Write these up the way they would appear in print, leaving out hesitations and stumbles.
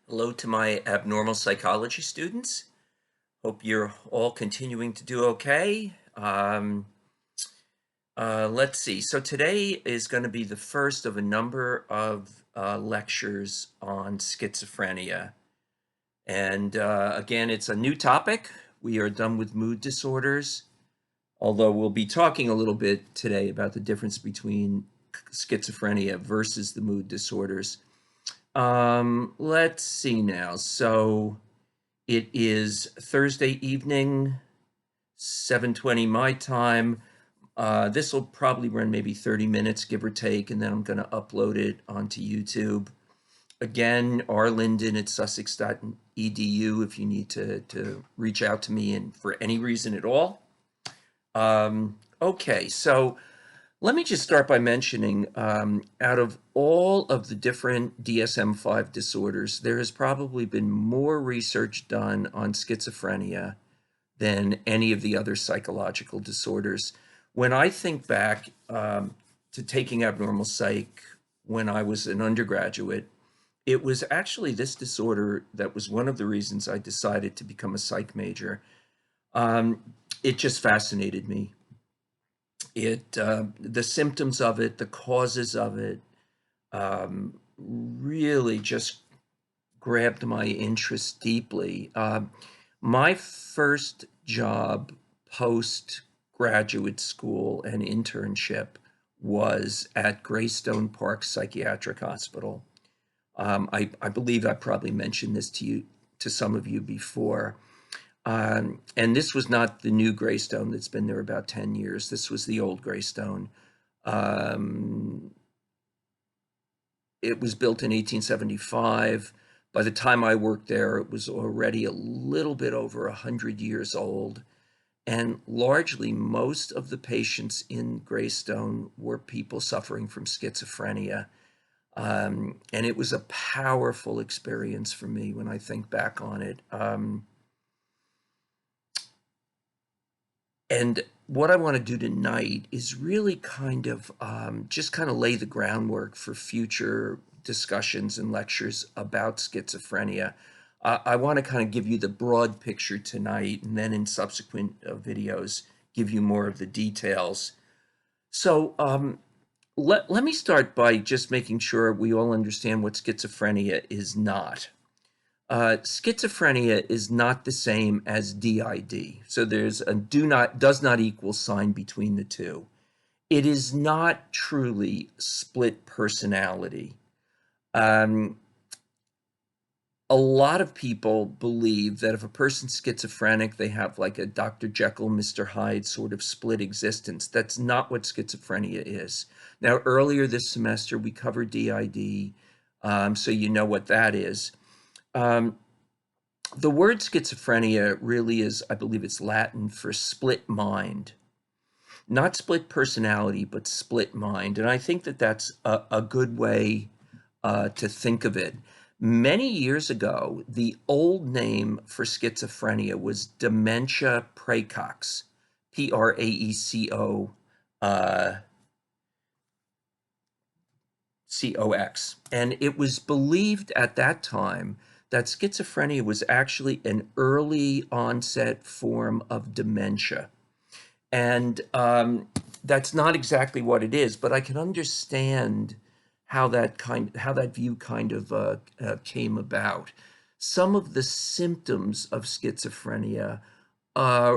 Hello to my abnormal psychology students. Hope you're all continuing to do okay. Let's see. So today is going to be the first of a number of lectures on schizophrenia. And again, it's a new topic. We are done with mood disorders, although we'll be talking a little bit today about the difference between schizophrenia versus the mood disorders. Let's see now. So it is Thursday evening, 7:20 my time. This will probably run maybe 30 minutes, give or take, and then I'm going to upload it onto YouTube. Again, rlinden at sussex.edu if you need to reach out to me and for any reason at all. Okay, so let me just start by mentioning, out of all of the different DSM-5 disorders, there has probably been more research done on schizophrenia than any of the other psychological disorders. When I think back to taking abnormal psych when I was an undergraduate, it was actually this disorder that was one of the reasons I decided to become a psych major. It just fascinated me. The symptoms of it, the causes of it, really just grabbed my interest deeply. My first job post graduate school and internship was at Greystone Park Psychiatric Hospital. I believe I probably mentioned this to some of you before. And this was not the new Greystone that's been there about 10 years. This was the old Greystone. It was built in 1875. By the time I worked there, it was already a little bit over 100 years old. And largely, most of the patients in Greystone were people suffering from schizophrenia. And it was a powerful experience for me when I think back on it. And what I want to do tonight is really kind of just kind of lay the groundwork for future discussions and lectures about schizophrenia. I want to kind of give you the broad picture tonight, and then in subsequent videos, give you more of the details. So let me start by just making sure we all understand what schizophrenia is not. Schizophrenia is not the same as DID. So there's a does not equal sign between the two. It is not truly split personality. A lot of people believe that if a person's schizophrenic, they have like a Dr. Jekyll, Mr. Hyde sort of split existence. That's not what schizophrenia is. Now, earlier this semester, we covered DID, so you know what that is. The word schizophrenia really is, I believe it's Latin for split mind. Not split personality, but split mind. And I think that that's a good way to think of it. Many years ago, the old name for schizophrenia was dementia praecox, Praeco COX. And it was believed at that time that schizophrenia was actually an early onset form of dementia. And that's not exactly what it is, but I can understand how that view kind of came about. Some of the symptoms of schizophrenia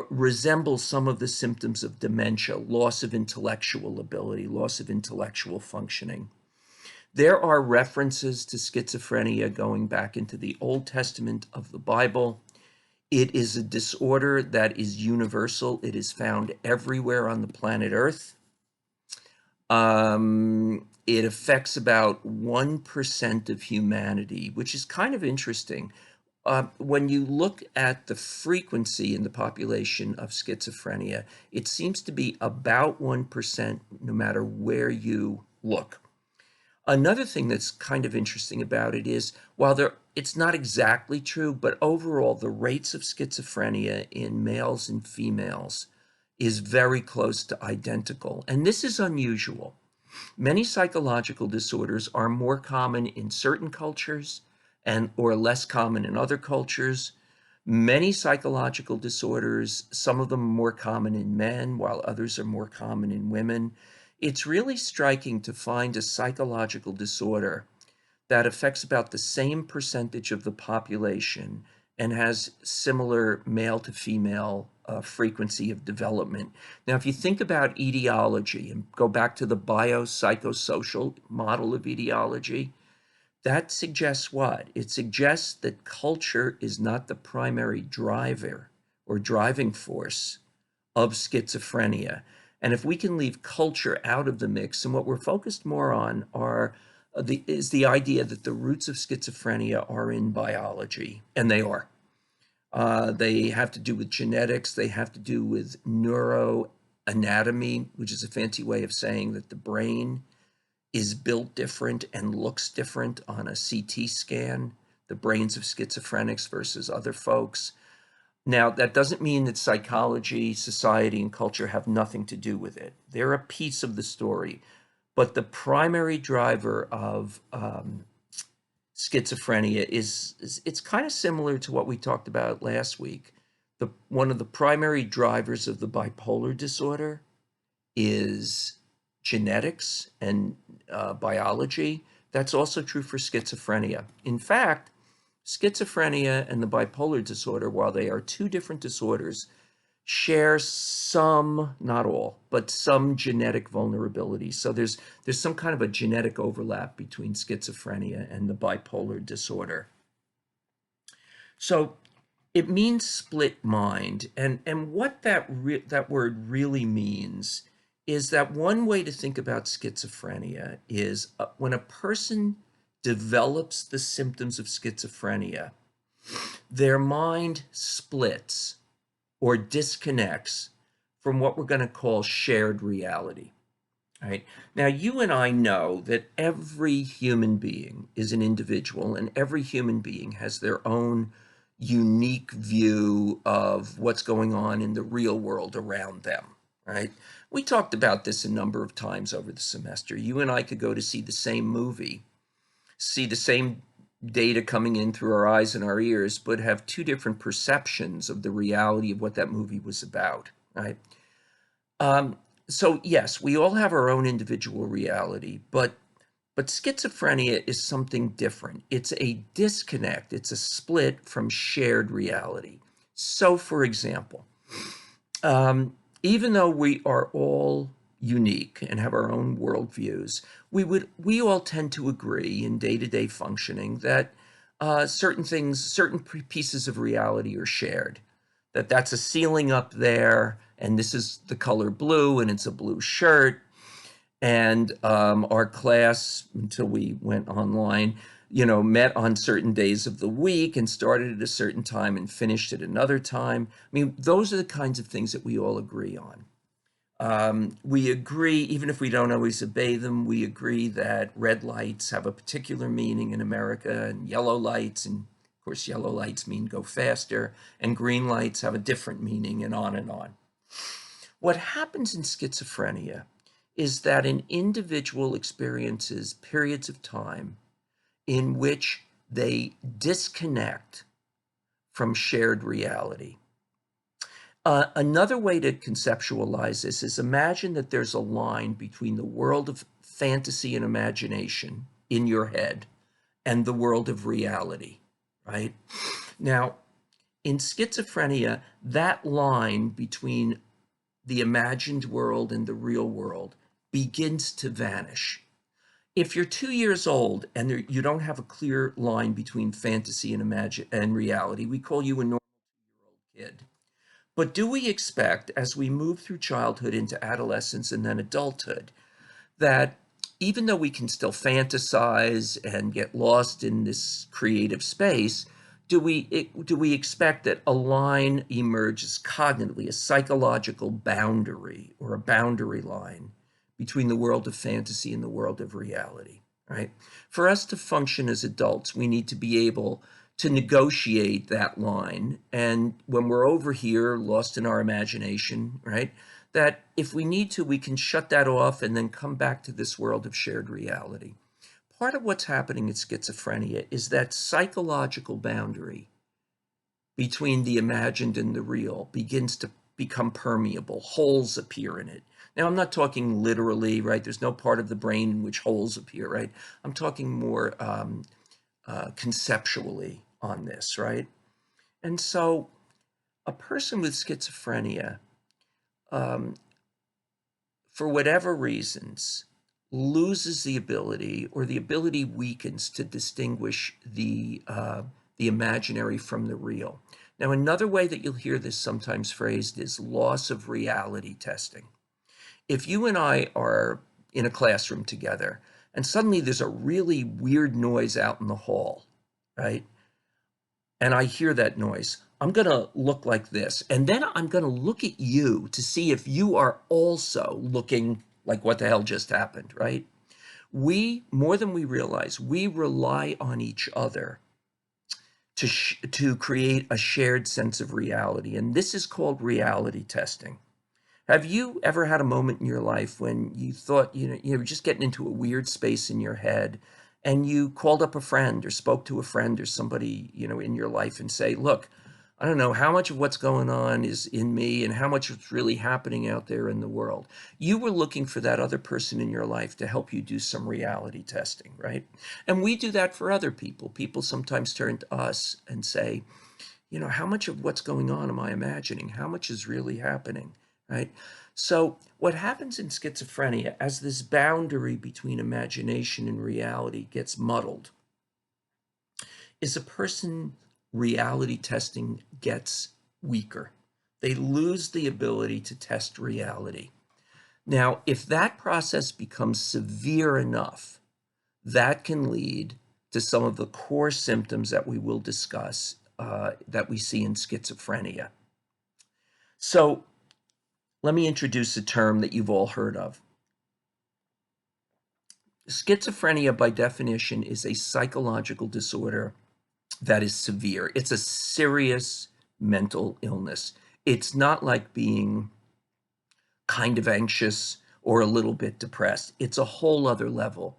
resemble some of the symptoms of dementia: loss of intellectual ability, loss of intellectual functioning. There are references to schizophrenia going back into the Old Testament of the Bible. It is a disorder that is universal. It is found everywhere on the planet Earth. It affects about 1% of humanity, which is kind of interesting. When you look at the frequency in the population of schizophrenia, it seems to be about 1% no matter where you look. Another thing that's kind of interesting about it is, while it's not exactly true, but overall the rates of schizophrenia in males and females is very close to identical. And this is unusual. Many psychological disorders are more common in certain cultures and or less common in other cultures. Many psychological disorders, some of them are more common in men, while others are more common in women. It's really striking to find a psychological disorder that affects about the same percentage of the population and has similar male to female frequency of development. Now, if you think about etiology and go back to the biopsychosocial model of etiology, that suggests what? It suggests that culture is not the primary driver or driving force of schizophrenia. And if we can leave culture out of the mix, and what we're focused more on is the idea that the roots of schizophrenia are in biology, and they are. They have to do with genetics. They have to do with neuroanatomy, which is a fancy way of saying that the brain is built different and looks different on a CT scan, the brains of schizophrenics versus other folks. Now, that doesn't mean that psychology, society, and culture have nothing to do with it. They're a piece of the story. But the primary driver of schizophrenia is it's kind of similar to what we talked about last week. One of the primary drivers of the bipolar disorder is genetics and biology. That's also true for schizophrenia. In fact, schizophrenia and the bipolar disorder, while they are two different disorders, share some, not all, but some genetic vulnerability. So there's some kind of a genetic overlap between schizophrenia and the bipolar disorder. So it means split mind, and what that word really means is that one way to think about schizophrenia is when a person develops the symptoms of schizophrenia, their mind splits or disconnects from what we're going to call shared reality. Right? Now, you and I know that every human being is an individual, and every human being has their own unique view of what's going on in the real world around them, right? We talked about this a number of times over the semester. You and I could go to see the same movie, see the same data coming in through our eyes and our ears, but have two different perceptions of the reality of what that movie was about, right? So yes, we all have our own individual reality, but schizophrenia is something different. It's a disconnect. It's a split from shared reality. So, for example, even though we are all unique and have our own worldviews, we all tend to agree in day-to-day functioning that certain pieces of reality are shared. That's a ceiling up there, and this is the color blue, and it's a blue shirt. And our class, until we went online, met on certain days of the week and started at a certain time and finished at another time. I mean, those are the kinds of things that we all agree on. We agree, even if we don't always obey them, we agree that red lights have a particular meaning in America, and yellow lights, and of course yellow lights mean go faster, and green lights have a different meaning, and on and on. What happens in schizophrenia is that an individual experiences periods of time in which they disconnect from shared reality. Another way to conceptualize this is imagine that there's a line between the world of fantasy and imagination in your head and the world of reality, right? Now, in schizophrenia, that line between the imagined world and the real world begins to vanish. If you're 2 years old and you don't have a clear line between fantasy and reality, we call you a normal 2-year-old kid. But do we expect, as we move through childhood into adolescence and then adulthood, that even though we can still fantasize and get lost in this creative space, do we expect that a line emerges cognitively, a psychological boundary or a boundary line between the world of fantasy and the world of reality, right? For us to function as adults, we need to be able to negotiate that line. And when we're over here, lost in our imagination, right, that if we need to, we can shut that off and then come back to this world of shared reality. part of what's happening in schizophrenia is that psychological boundary between the imagined and the real begins to become permeable. Holes appear in it. Now, I'm not talking literally, right? There's no part of the brain in which holes appear, right? I'm talking more conceptually on this, right? And so a person with schizophrenia, um, for whatever reasons, loses the ability, or the ability weakens to distinguish the imaginary from the real. Now, another way that you'll hear this sometimes phrased is loss of reality testing. If you and I are in a classroom together and suddenly there's a really weird noise out in the hall, right? And I hear that noise, I'm going to look like this. And then I'm going to look at you to see if you are also looking like what the hell just happened, right? We, more than we realize, we rely on each other to create a shared sense of reality. And this is called reality testing. Have you ever had a moment in your life when you thought, you were just getting into a weird space in your head, and you called up a friend or spoke to a friend or somebody, in your life and say, look, I don't know how much of what's going on is in me and how much is really happening out there in the world. You were looking for that other person in your life to help you do some reality testing, right? And we do that for other people. People sometimes turn to us and say, how much of what's going on am I imagining? How much is really happening? Right? So what happens in schizophrenia, as this boundary between imagination and reality gets muddled, is a person reality testing gets weaker. They lose the ability to test reality. Now, if that process becomes severe enough, that can lead to some of the core symptoms that we will discuss that we see in schizophrenia. So let me introduce a term that you've all heard of. Schizophrenia, by definition, is a psychological disorder that is severe. It's a serious mental illness. It's not like being kind of anxious or a little bit depressed. It's a whole other level.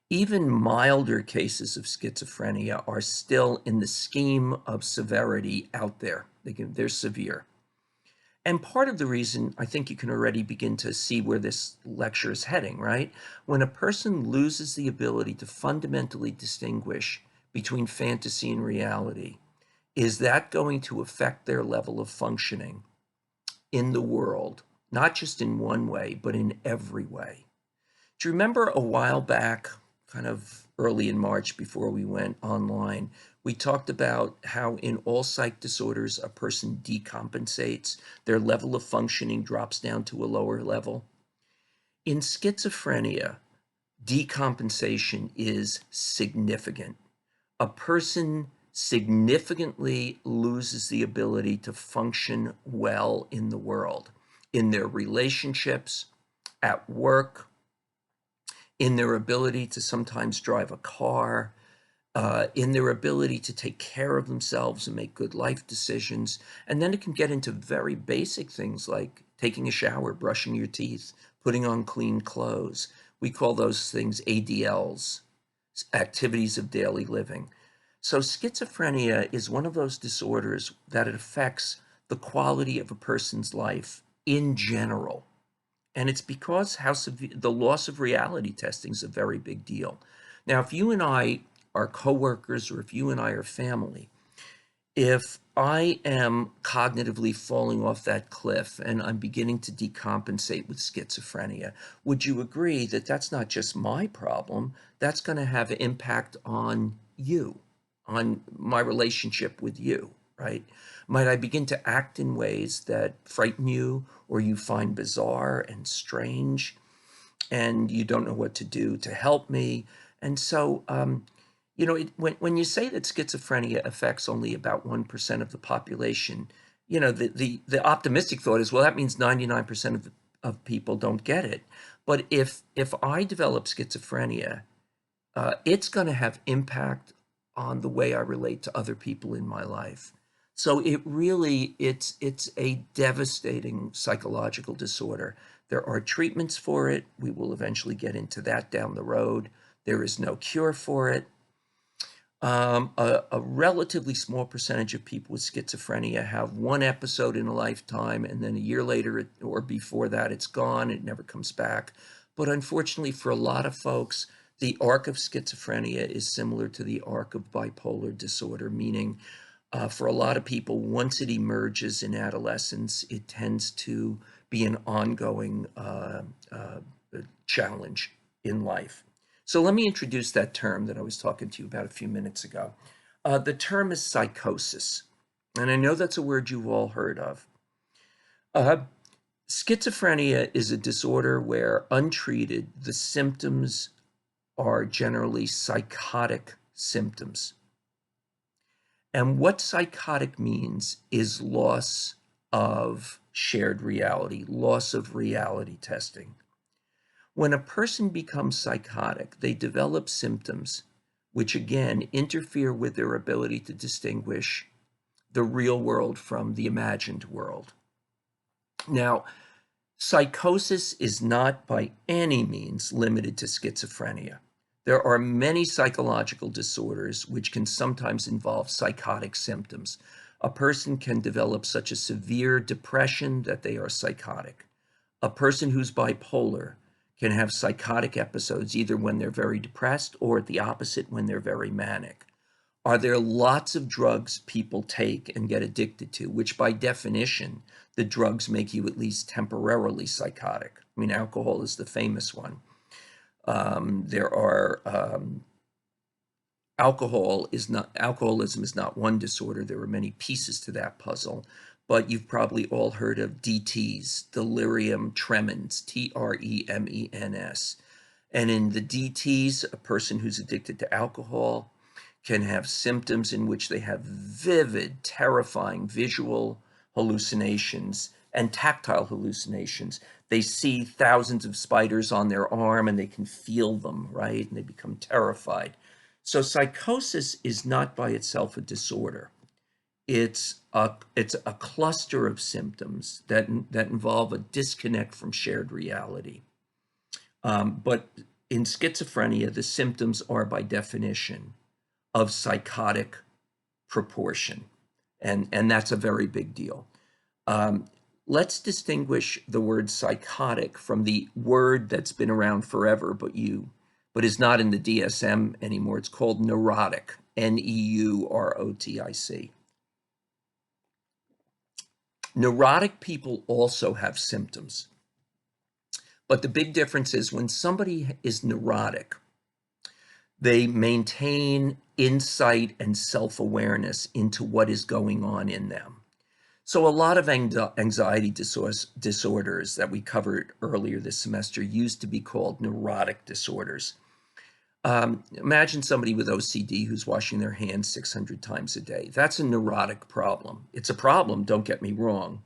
Even milder cases of schizophrenia are still in the scheme of severity out there. They're severe. And part of the reason, I think you can already begin to see where this lecture is heading, right? When a person loses the ability to fundamentally distinguish between fantasy and reality, is that going to affect their level of functioning in the world, not just in one way, but in every way? Do you remember a while back, kind of early in March before we went online, we talked about how in all psych disorders, a person decompensates, their level of functioning drops down to a lower level? In schizophrenia, decompensation is significant. A person significantly loses the ability to function well in the world, in their relationships, at work, in their ability to sometimes drive a car, in their ability to take care of themselves and make good life decisions. And then it can get into very basic things like taking a shower, brushing your teeth, putting on clean clothes. We call those things ADLs, activities of daily living. So schizophrenia is one of those disorders that it affects the quality of a person's life in general. And it's because how severe the loss of reality testing is a very big deal. Now, if you and I are coworkers, or if you and I are family, if I am cognitively falling off that cliff and I'm beginning to decompensate with schizophrenia, would you agree that that's not just my problem? That's going to have an impact on you, on my relationship with you, right? Might I begin to act in ways that frighten you or you find bizarre and strange, and you don't know what to do to help me? And so, when you say that schizophrenia affects only about 1% of the population, the optimistic thought is, well, that means 99% of people don't get it. But if I develop schizophrenia, it's going to have impact on the way I relate to other people in my life. So it's a devastating psychological disorder. There are treatments for it. We will eventually get into that down the road. There is no cure for it. A relatively small percentage of people with schizophrenia have one episode in a lifetime, and then a year later or before that, it's gone. It never comes back. But unfortunately, for a lot of folks, the arc of schizophrenia is similar to the arc of bipolar disorder, meaning for a lot of people, once it emerges in adolescence, it tends to be an ongoing challenge in life. So let me introduce that term that I was talking to you about a few minutes ago. The term is psychosis, and I know that's a word you've all heard of. Schizophrenia is a disorder where, untreated, the symptoms are generally psychotic symptoms. And what psychotic means is loss of shared reality, loss of reality testing. When a person becomes psychotic, they develop symptoms which again interfere with their ability to distinguish the real world from the imagined world. Now, psychosis is not by any means limited to schizophrenia. There are many psychological disorders which can sometimes involve psychotic symptoms. A person can develop such a severe depression that they are psychotic. A person who's bipolar can have psychotic episodes either when they're very depressed or at the opposite, when they're very manic. Are there lots of drugs people take and get addicted to, which by definition, the drugs make you at least temporarily psychotic? I mean, alcohol is the famous one. Alcoholism is not one disorder. There are many pieces to that puzzle, but you've probably all heard of DTs, delirium tremens, tremens. And in the DTs, a person who's addicted to alcohol can have symptoms in which they have vivid, terrifying visual hallucinations and tactile hallucinations. They see thousands of spiders on their arm and they can feel them, right? And they become terrified. So psychosis is not by itself a disorder. It's a cluster of symptoms that involve a disconnect from shared reality. But in schizophrenia, the symptoms are by definition of psychotic proportion, and that's a very big deal. Let's distinguish the word psychotic from the word that's been around forever, but is not in the DSM anymore. It's called neurotic, neurotic. Neurotic people also have symptoms, but the big difference is when somebody is neurotic, they maintain insight and self-awareness into what is going on in them. So a lot of anxiety disorders that we covered earlier this semester used to be called neurotic disorders. Imagine somebody with OCD who's washing their hands 600 times a day. That's a neurotic problem. It's a problem, don't get me wrong,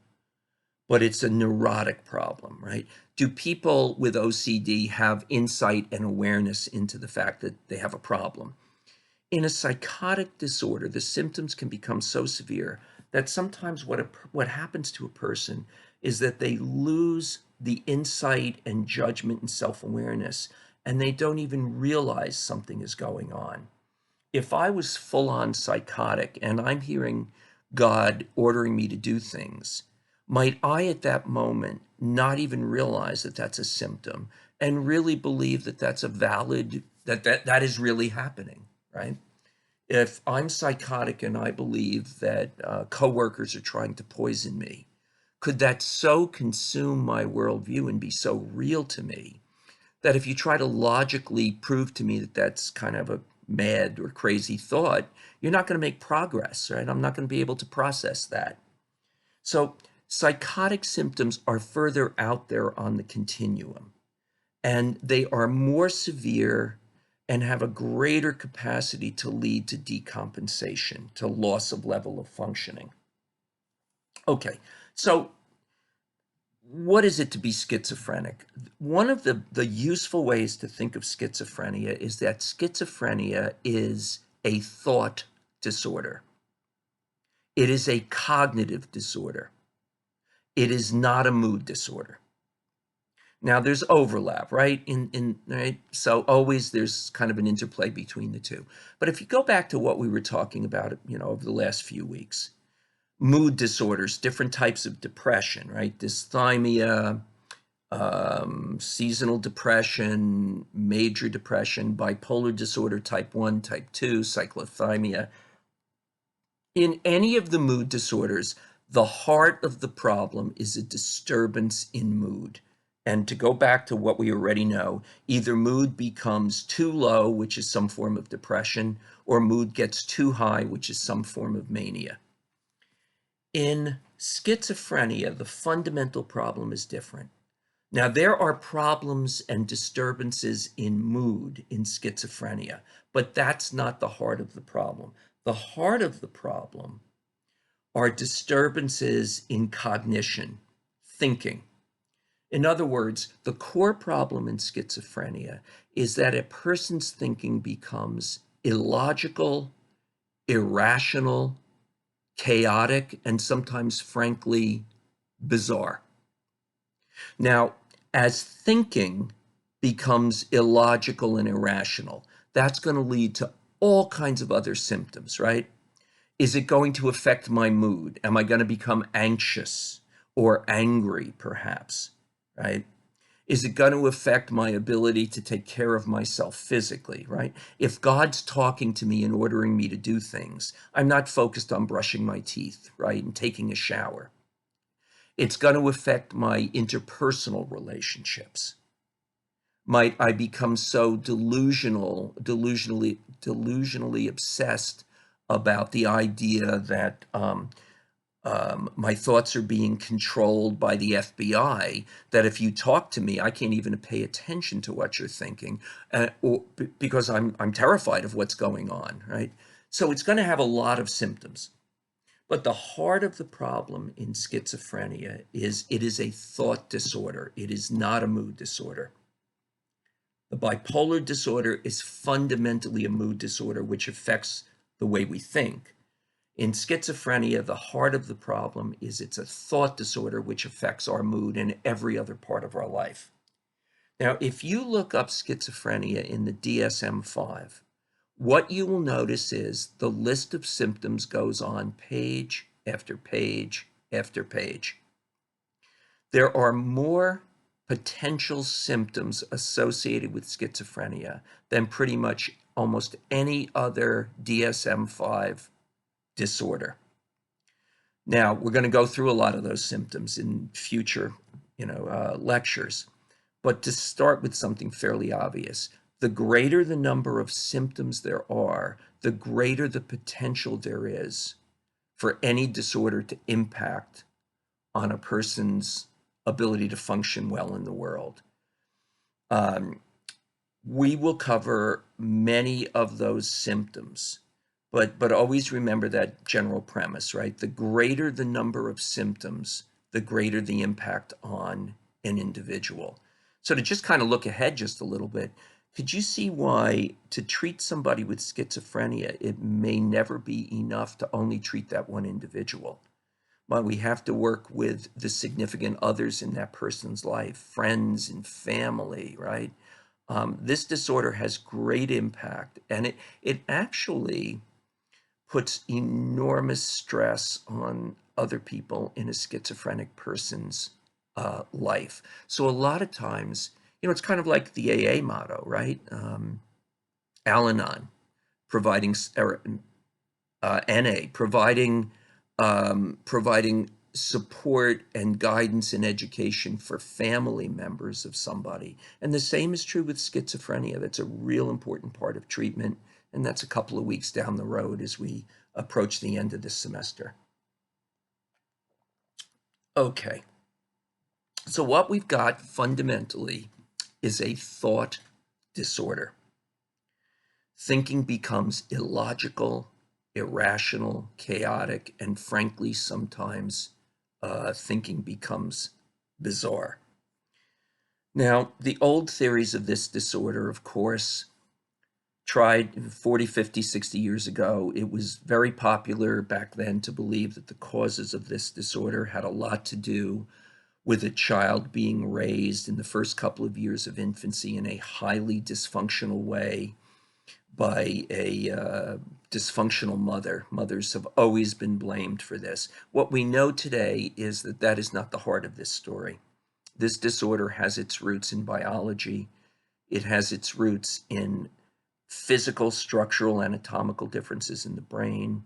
but it's a neurotic problem, right? Do people with OCD have insight and awareness into the fact that they have a problem? In a psychotic disorder, the symptoms can become so severe that sometimes what happens to a person is that they lose the insight and judgment and self-awareness, and they don't even realize something is going on. If I was full-on psychotic and I'm hearing God ordering me to do things, might I at that moment not even realize that that's a symptom and really believe that that's a valid, that is really happening, right? If I'm psychotic and I believe that coworkers are trying to poison me, could that so consume my worldview and be so real to me that if you try to logically prove to me that that's kind of a mad or crazy thought, you're not going to make progress, right? I'm not going to be able to process that. So psychotic symptoms are further out there on the continuum, and they are more severe and have a greater capacity to lead to decompensation, to loss of level of functioning. Okay, so what is it to be schizophrenic? One of the useful ways to think of schizophrenia is that schizophrenia is a thought disorder. It is a cognitive disorder. It is not a mood disorder. Now there's overlap, right? Right, so always there's kind of an interplay between the two. But if you go back to what we were talking about, over the last few weeks, mood disorders, different types of depression, right? Dysthymia, seasonal depression, major depression, bipolar disorder type 1, type 2, cyclothymia. In any of the mood disorders, the heart of the problem is a disturbance in mood. And to go back to what we already know, either mood becomes too low, which is some form of depression, or mood gets too high, which is some form of mania. In schizophrenia, the fundamental problem is different. Now, there are problems and disturbances in mood in schizophrenia, but that's not the heart of the problem. The heart of the problem are disturbances in cognition, thinking. In other words, the core problem in schizophrenia is that a person's thinking becomes illogical, irrational, chaotic, and sometimes, frankly, bizarre. Now, as thinking becomes illogical and irrational, that's going to lead to all kinds of other symptoms, right? Is it going to affect my mood? Am I going to become anxious or angry, perhaps, right? Is it going to affect my ability to take care of myself physically, right? If God's talking to me and ordering me to do things, I'm not focused on brushing my teeth, right, and taking a shower. It's going to affect my interpersonal relationships. Might I become so delusionally obsessed about the idea that my thoughts are being controlled by the FBI, that if you talk to me, I can't even pay attention to what you're thinking, because I'm terrified of what's going on, right? So it's going to have a lot of symptoms. But the heart of the problem in schizophrenia is it is a thought disorder. It is not a mood disorder. The bipolar disorder is fundamentally a mood disorder, which affects the way we think. In schizophrenia, the heart of the problem is it's a thought disorder, which affects our mood and every other part of our life. Now, if you look up schizophrenia in the DSM-5, what you will notice is the list of symptoms goes on page after page after page. There are more potential symptoms associated with schizophrenia than pretty much almost any other DSM-5 disorder. Now, we're going to go through a lot of those symptoms in future, lectures. But to start with something fairly obvious, the greater the number of symptoms there are, the greater the potential there is for any disorder to impact on a person's ability to function well in the world. We will cover many of those symptoms, but always remember that general premise, right? The greater the number of symptoms, the greater the impact on an individual. So to just kind of look ahead just a little bit, could you see why to treat somebody with schizophrenia, it may never be enough to only treat that one individual? Why we have to work with the significant others in that person's life, friends and family, right? This disorder has great impact, and it actually puts enormous stress on other people in a schizophrenic person's life. So a lot of times, it's kind of like the AA motto, right? Al-Anon, providing, NA, providing support and guidance and education for family members of somebody. And the same is true with schizophrenia. That's a real important part of treatment. And that's a couple of weeks down the road as we approach the end of this semester. Okay. So what we've got fundamentally is a thought disorder. Thinking becomes illogical, irrational, chaotic, and frankly, sometimes thinking becomes bizarre. Now, the old theories of this disorder, of course, tried 40, 50, 60 years ago. It was very popular back then to believe that the causes of this disorder had a lot to do with a child being raised in the first couple of years of infancy in a highly dysfunctional way by a dysfunctional mother. Mothers have always been blamed for this. What we know today is that that is not the heart of this story. This disorder has its roots in biology. It has its roots in physical, structural, anatomical differences in the brain.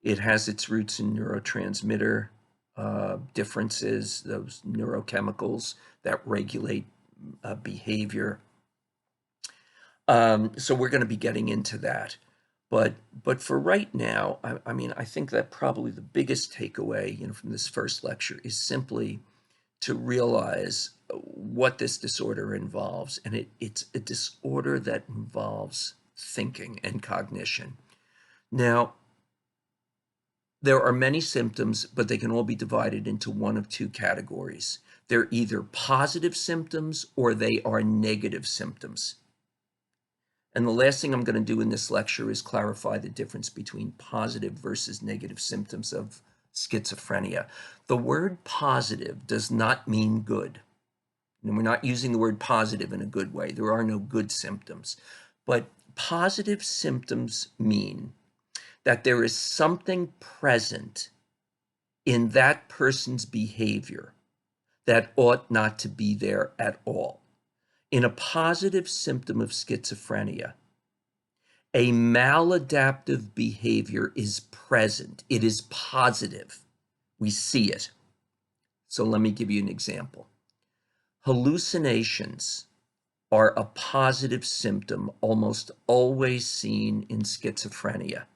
It has its roots in neurotransmitter differences, those neurochemicals that regulate behavior. So we're going to be getting into that. But for right now, I mean, I think that probably the biggest takeaway, from this first lecture is simply to realize what this disorder involves. And it's a disorder that involves thinking and cognition. Now, there are many symptoms, but they can all be divided into one of two categories. They're either positive symptoms or they are negative symptoms. And the last thing I'm going to do in this lecture is clarify the difference between positive versus negative symptoms of schizophrenia. The word positive does not mean good. And we're not using the word positive in a good way. There are no good symptoms. But positive symptoms mean that there is something present in that person's behavior that ought not to be there at all. In a positive symptom of schizophrenia, a maladaptive behavior is present. It is positive. We see it. So let me give you an example. Hallucinations are a positive symptom almost always seen in schizophrenia.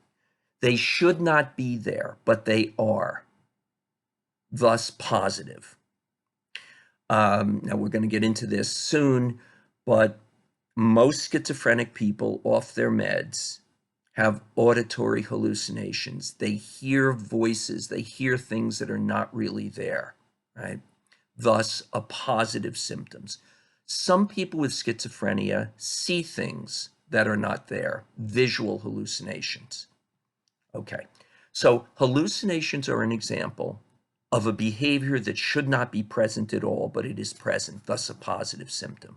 They should not be there, but they are, thus positive. Now, we're going to get into this soon, but most schizophrenic people off their meds have auditory hallucinations. They hear voices. They hear things that are not really there, right? Thus, a positive symptoms. Some people with schizophrenia see things that are not there, visual hallucinations. Okay, so hallucinations are an example of a behavior that should not be present at all, but it is present, thus a positive symptom.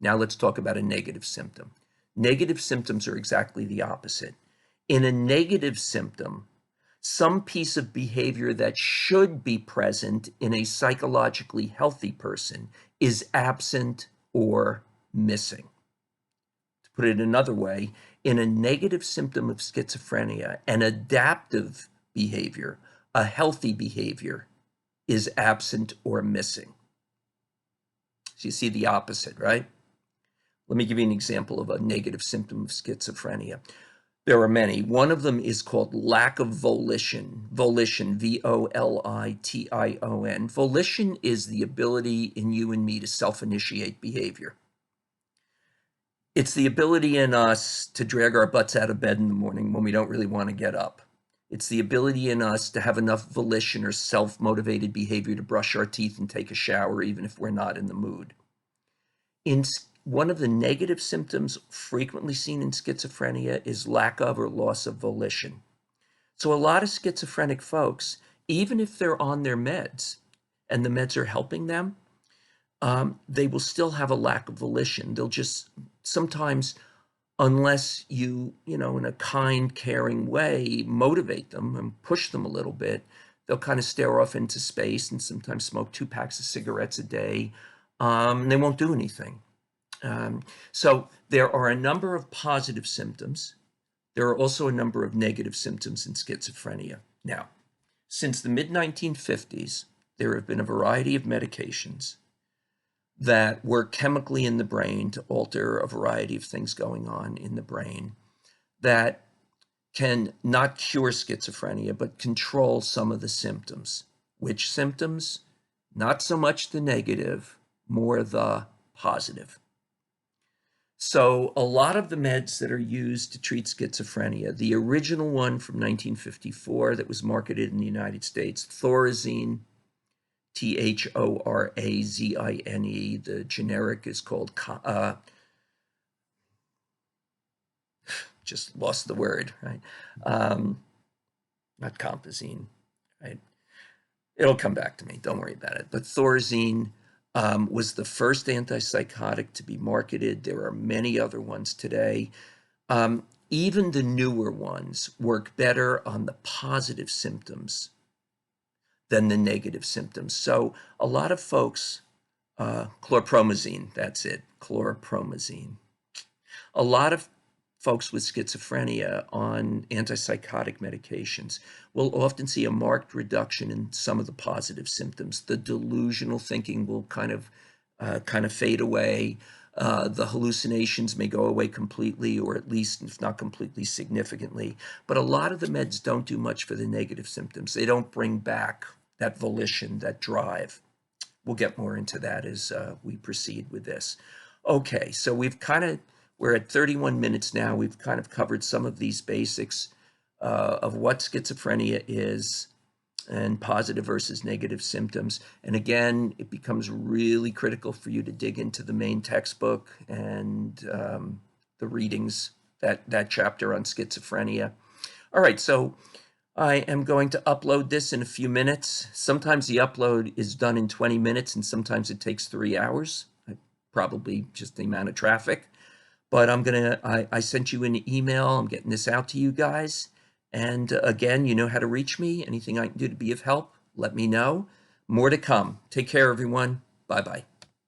Now let's talk about a negative symptom. Negative symptoms are exactly the opposite. In a negative symptom, some piece of behavior that should be present in a psychologically healthy person is absent or missing. To put it another way, in a negative symptom of schizophrenia, an adaptive behavior, a healthy behavior, is absent or missing. So you see the opposite, right? Let me give you an example of a negative symptom of schizophrenia. There are many. One of them is called lack of volition. Volition, V-O-L-I-T-I-O-N. Volition is the ability in you and me to self-initiate behavior. It's the ability in us to drag our butts out of bed in the morning when we don't really want to get up. It's the ability in us to have enough volition or self-motivated behavior to brush our teeth and take a shower, even if we're not in the mood. One of the negative symptoms frequently seen in schizophrenia is lack of or loss of volition. So a lot of schizophrenic folks, even if they're on their meds and the meds are helping them, they will still have a lack of volition. They'll just sometimes, unless you, in a kind, caring way, motivate them and push them a little bit, they'll kind of stare off into space and sometimes smoke 2 packs of cigarettes a day. And they won't do anything. So there are a number of positive symptoms. There are also a number of negative symptoms in schizophrenia. Now, since the mid-1950s, there have been a variety of medications that work chemically in the brain to alter a variety of things going on in the brain that can not cure schizophrenia, but control some of the symptoms. Which symptoms? Not so much the negative, more the positive. So a lot of the meds that are used to treat schizophrenia, the original one from 1954 that was marketed in the United States, Thorazine, Thorazine, the generic is called, just lost the word, right? Not Compazine, right? It'll come back to me. Don't worry about it. But Thorazine was the first antipsychotic to be marketed. There are many other ones today. Even the newer ones work better on the positive symptoms than the negative symptoms. So a lot of folks, chlorpromazine, that's it, chlorpromazine. A lot of folks with schizophrenia on antipsychotic medications will often see a marked reduction in some of the positive symptoms. The delusional thinking will kind of fade away. The hallucinations may go away completely, or at least, if not completely, significantly. But a lot of the meds don't do much for the negative symptoms. They don't bring back that volition, that drive. We'll get more into that as we proceed with this. Okay, so we're at 31 minutes now. We've kind of covered some of these basics of what schizophrenia is and positive versus negative symptoms. And again, it becomes really critical for you to dig into the main textbook and the readings, that chapter on schizophrenia. All right, so I am going to upload this in a few minutes. Sometimes the upload is done in 20 minutes and sometimes it takes 3 hours, probably just the amount of traffic. But I sent you an email. I'm getting this out to you guys. And again, you know how to reach me. Anything I can do to be of help, let me know. More to come. Take care, everyone. Bye-bye.